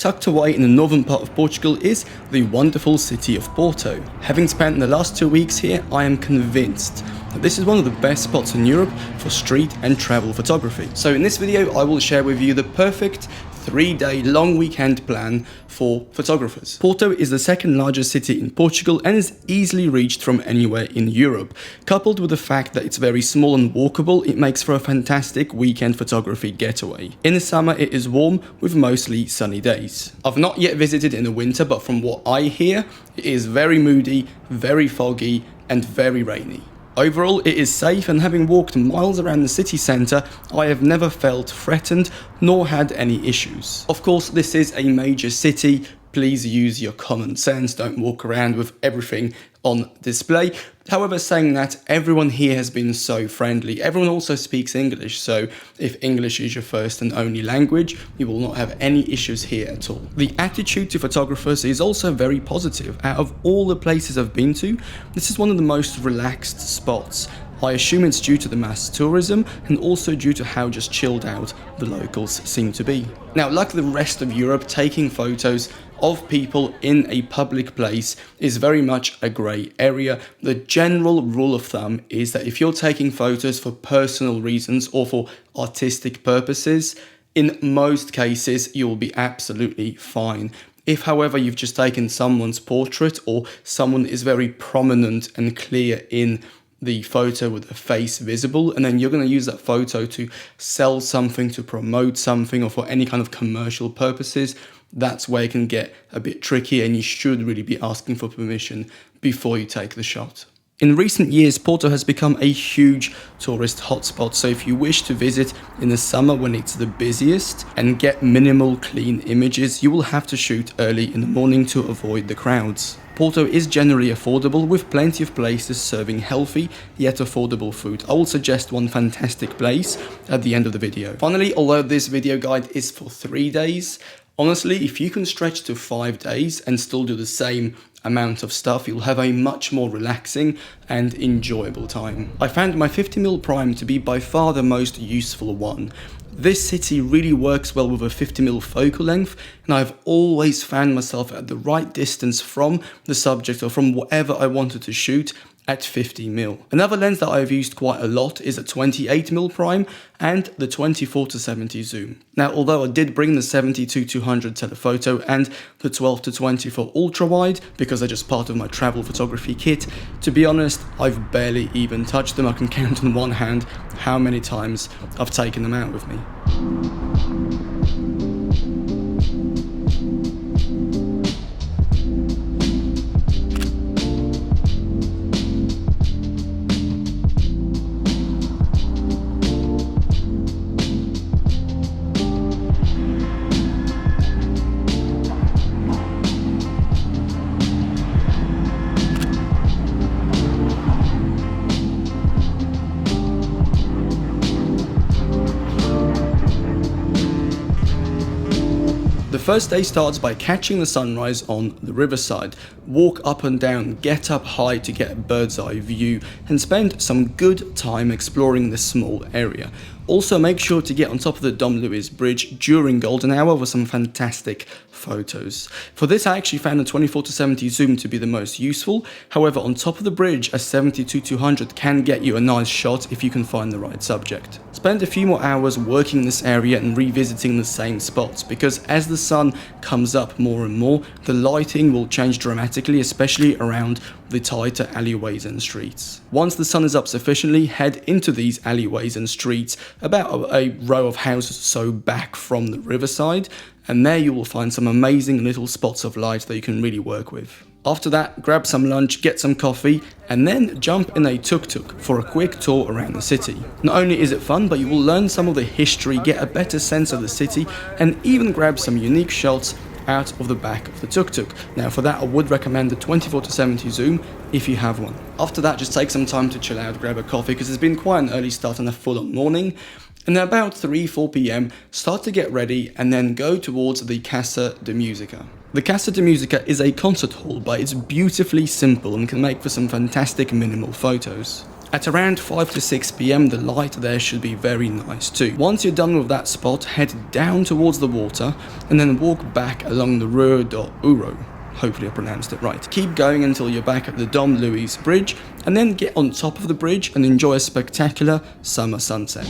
Tucked away in the northern part of Portugal is the wonderful city of Porto. Having spent the last 2 weeks here, I am convinced that this is one of the best spots in Europe for street and travel photography. So in this video, I will share with you the perfect 3-day long weekend plan for photographers. Porto is the second largest city in Portugal and is easily reached from anywhere in Europe. Coupled with the fact that it's very small and walkable, it makes for a fantastic weekend photography getaway. In the summer, it is warm with mostly sunny days. I've not yet visited in the winter, but from what I hear, it is very moody, very foggy, and very rainy. Overall, it is safe, and having walked miles around the city centre, I have never felt threatened nor had any issues. Of course, this is a major city. Please use your common sense, don't walk around with everything on display. However, saying that, everyone here has been so friendly. Everyone also speaks English, so if English is your first and only language, you will not have any issues here at all. The attitude to photographers is also very positive. Out of all the places I've been to, this is one of the most relaxed spots. I assume it's due to the mass tourism and also due to how just chilled out the locals seem to be. Now, like the rest of Europe, taking photos of people in a public place is very much a grey area. The general rule of thumb is that if you're taking photos for personal reasons or for artistic purposes, in most cases you will be absolutely fine. If, however, you've just taken someone's portrait or someone is very prominent and clear in the photo with the face visible, and then you're going to use that photo to sell something, to promote something, or for any kind of commercial purposes, that's where it can get a bit tricky, and you should really be asking for permission before you take the shot. In recent years, Porto has become a huge tourist hotspot, so if you wish to visit in the summer when it's the busiest and get minimal clean images, you will have to shoot early in the morning to avoid the crowds. Porto is generally affordable, with plenty of places serving healthy yet affordable food. I will suggest one fantastic place at the end of the video. Finally, although this video guide is for 3 days, honestly, if you can stretch to 5 days and still do the same amount of stuff, you'll have a much more relaxing and enjoyable time. I found my 50mm prime to be by far the most useful one. This city really works well with a 50mm focal length, and I've always found myself at the right distance from the subject or from whatever I wanted to shoot at 50mm. Another lens that I've used quite a lot is a 28mm prime and the 24-70 zoom. Now, although I did bring the 70-200 telephoto and the 12-24 ultra wide because they're just part of my travel photography kit, to be honest, I've barely even touched them. I can count on one hand how many times I've taken them out with me. The first day starts by catching the sunrise on the riverside. Walk up and down, get up high to get a bird's eye view, and spend some good time exploring this small area. Also, make sure to get on top of the Dom Luiz Bridge during golden hour for some fantastic photos. For this, I actually found the 24-70 zoom to be the most useful. However, on top of the bridge, a 70-200 can get you a nice shot if you can find the right subject. Spend a few more hours working this area and revisiting the same spots, because as the sun comes up more and more, the lighting will change dramatically, especially around the tighter alleyways and streets. Once the sun is up sufficiently, head into these alleyways and streets, about a row of houses so back from the riverside, and there you will find some amazing little spots of light that you can really work with. After that, grab some lunch, get some coffee, and then jump in a tuk-tuk for a quick tour around the city. Not only is it fun, but you will learn some of the history, get a better sense of the city, and even grab some unique shots out of the back of the tuk-tuk. Now, for that, I would recommend the 24-70 zoom if you have one. After that, just take some time to chill out, grab a coffee, because it's been quite an early start on a full-on morning. And at about 3-4 p.m, start to get ready and then go towards the Casa de Musica. The Casa de Musica is a concert hall, but it's beautifully simple and can make for some fantastic minimal photos. At around 5 to 6 p.m, the light there should be very nice too. Once you're done with that spot, head down towards the water and then walk back along the Rue do Ouro. Hopefully I pronounced it right. Keep going until you're back at the Dom Louis Bridge, and then get on top of the bridge and enjoy a spectacular summer sunset.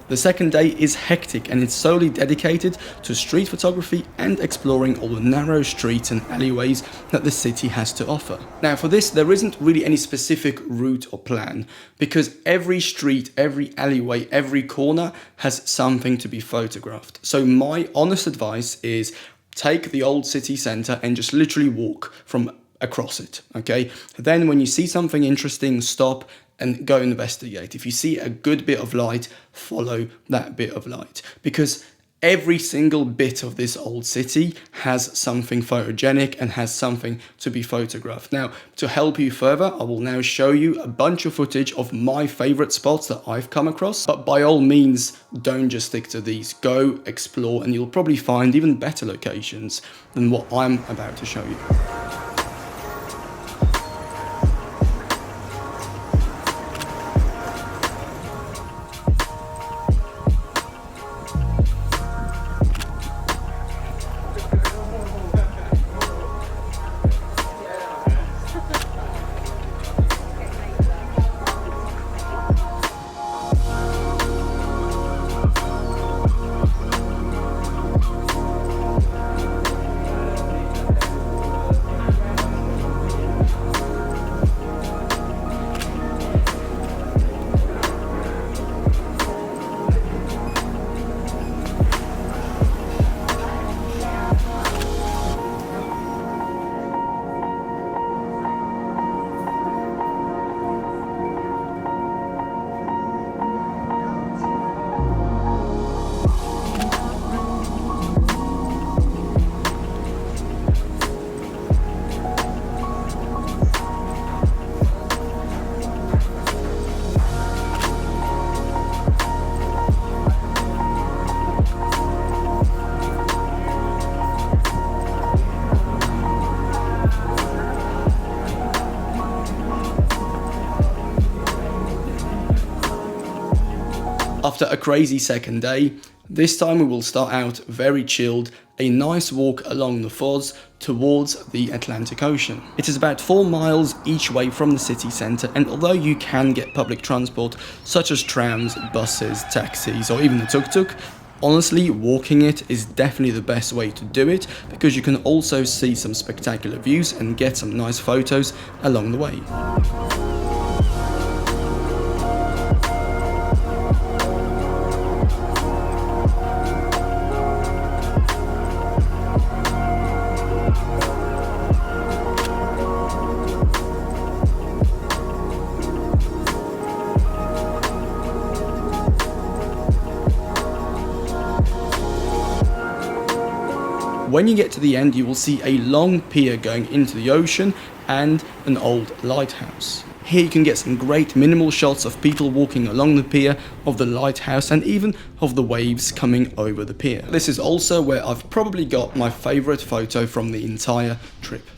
The second day is hectic and it's solely dedicated to street photography and exploring all the narrow streets and alleyways that the city has to offer. Now for this, there isn't really any specific route or plan, because every street, every alleyway, every corner has something to be photographed. So my honest advice is take the old city centre and just literally walk from across it, okay? Then when you see something interesting, stop and go investigate. If you see a good bit of light, follow that bit of light, because every single bit of this old city has something photogenic and has something to be photographed. Now, to help you further, I will now show you a bunch of footage of my favorite spots that I've come across, but by all means, don't just stick to these. Go explore and you'll probably find even better locations than what I'm about to show you. After a crazy second day, this time we will start out very chilled, a nice walk along the Foz towards the Atlantic Ocean. It is about 4 miles each way from the city centre, and although you can get public transport such as trams, buses, taxis or even the tuk-tuk, honestly walking it is definitely the best way to do it, because you can also see some spectacular views and get some nice photos along the way. When you get to the end, you will see a long pier going into the ocean and an old lighthouse. Here you can get some great minimal shots of people walking along the pier, of the lighthouse, and even of the waves coming over the pier. This is also where I've probably got my favorite photo from the entire trip.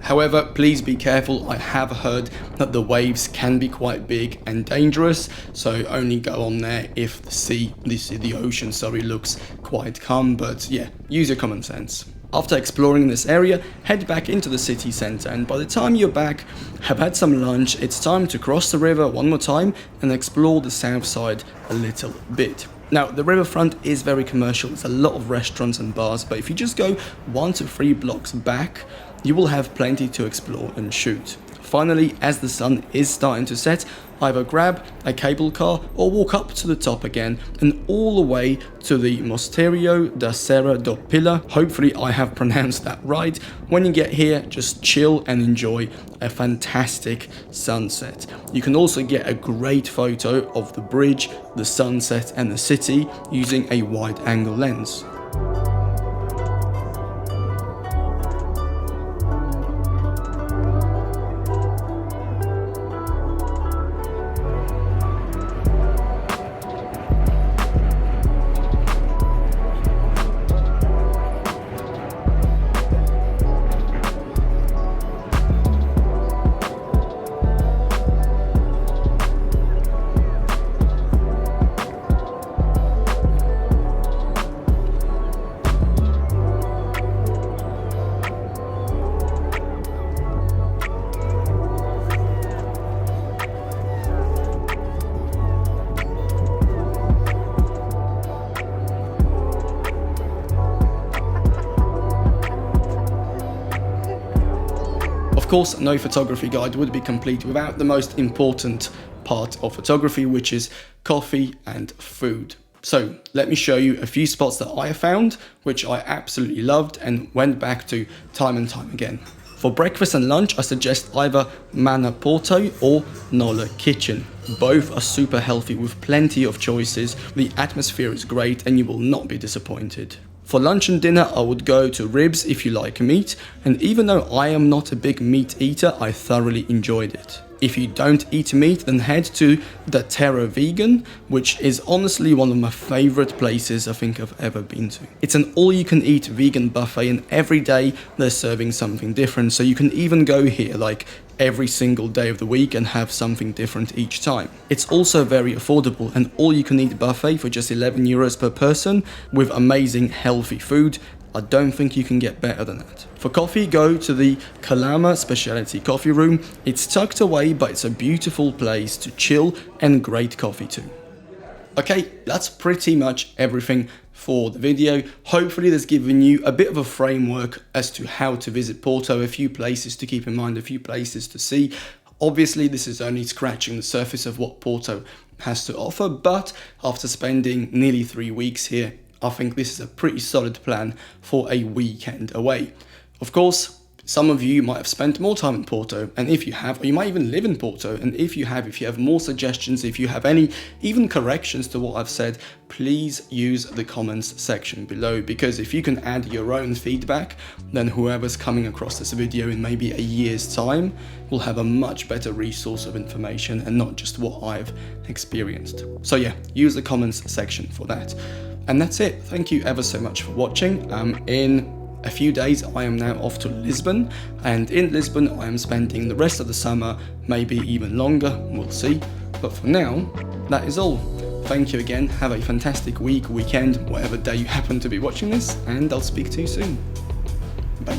However, please be careful. I have heard that the waves can be quite big and dangerous, so only go on there if the ocean looks quite calm, but yeah, use your common sense. After exploring this area, head back into the city centre, and by the time you're back, have had some lunch, it's time to cross the river one more time and explore the south side a little bit. Now, the riverfront is very commercial, there's a lot of restaurants and bars, but if you just go 1 to 3 blocks back, you will have plenty to explore and shoot. Finally, as the sun is starting to set, either grab a cable car or walk up to the top again and all the way to the Mosterio da Serra do Pilar. Hopefully I have pronounced that right. When you get here, just chill and enjoy a fantastic sunset. You can also get a great photo of the bridge, the sunset and the city using a wide angle lens. Of course, no photography guide would be complete without the most important part of photography, which is coffee and food. So let me show you a few spots that I found, which I absolutely loved and went back to time and time again. For breakfast and lunch, I suggest either Mana Porto or Nola Kitchen. Both are super healthy with plenty of choices, the atmosphere is great and you will not be disappointed. For lunch and dinner, I would go to Ribs if you like meat, and even though I am not a big meat eater, I thoroughly enjoyed it. If you don't eat meat, then head to the Terra Vegan, which is honestly one of my favorite places I think I've ever been to. It's an all-you-can-eat vegan buffet, and every day they're serving something different, so you can even go here like every single day of the week and have something different each time. It's also very affordable, an all-you-can-eat buffet for just €11 per person with amazing healthy food. I don't think you can get better than that. For coffee, go to the Kalama Specialty Coffee Room. It's tucked away, but it's a beautiful place to chill and great coffee too. Okay, that's pretty much everything for the video. Hopefully this given you a bit of a framework as to how to visit Porto, a few places to keep in mind, a few places to see. Obviously this is only scratching the surface of what Porto has to offer, but after spending nearly 3 weeks here, I think this is a pretty solid plan for a weekend away. Of course, some of you might have spent more time in Porto, and if you have, or you might even live in Porto, and if you have more suggestions, if you have any even corrections to what I've said, please use the comments section below, because if you can add your own feedback, then whoever's coming across this video in maybe a year's time will have a much better resource of information and not just what I've experienced. So yeah, use the comments section for that. And that's it. Thank you ever so much for watching. In a few days I am now off to Lisbon, and in Lisbon I am spending the rest of the summer, maybe even longer, we'll see. But for now, that is all. Thank you again, have a fantastic weekend, whatever day you happen to be watching this, and I'll speak to you soon. Bye.